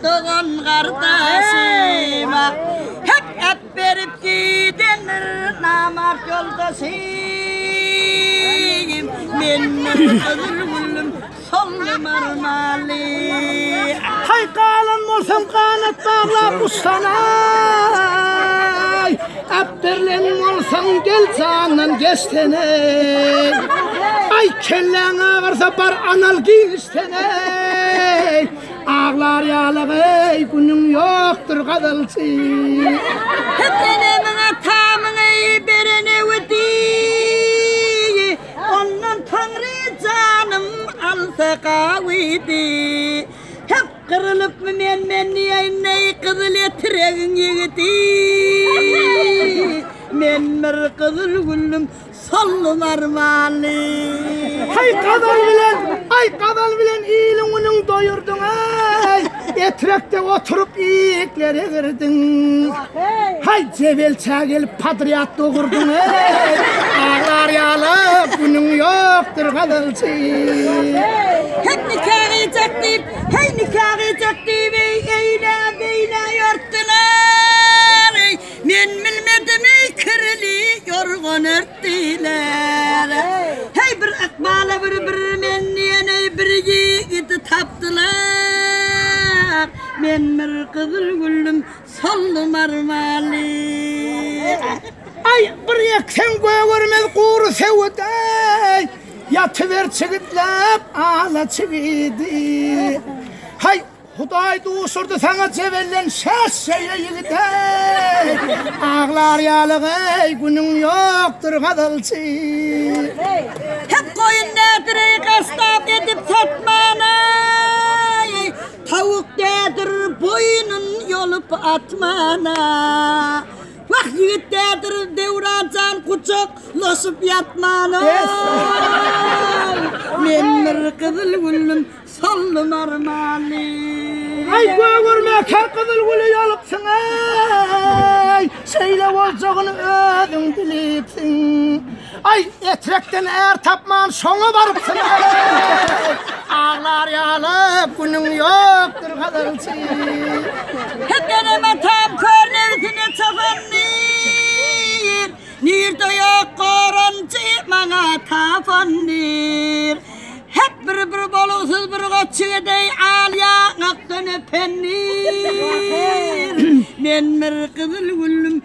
doğan kardeşim hep verip gidenler namart yoldaşım benim kızılgülüm sollum armali hay kalan olsam kanat bağla bustanay abderlen olsam gel candan geçtene ay kellen ağırsa bar anal giyistene ağlar yalığı günün yoktur kadılsı hep enemin atamın berene ödü onun tanrı canım alsa kavidi hep kırılıp men ney kızıl etireğin yigiti men mer kızıl gülüm sollum armali ay kadal bilen iyiliğinin doyurdun ay etrekte oturup iyiklere girdin hay cebel çagel patriot doğurdun ay ağlar yalı günün yoktur kadalsı hep nikahı çektim hey nikahı çektim eyle yörttüler men bilmedim kırılı yorgun örttüler hey bir akbala bir men yine bir yiğit taptılar men mir kızıl gülüm sollum armali ay bir yaksen görmez kuru sevday yatıver çıgıtlap ağla çıgıydı hay Huday doğuşurdu sana cebellen şaş şeyle yigitey ağlar yalığı günün yoktur kadılsı hep koyun nedir kastap edip satmanay tavuk nedir boynun yolup atmana vah yigit nedir devracan kucaklaşıp yatmanay menler kızıl gülüm sollum armali ay görme kızıl gülü yalıpsın ay söyle olacağını ödün dilipsin ay etrekten eğer tapman sona varıpsın ağlar yalıp günün yoktur kadılsı hep deneme tam körnevsine çafanir nirde yok korancı bana tafanir hep bir boluksuz bir kaçıday alya aktın öpenir men mer kızıl gülüm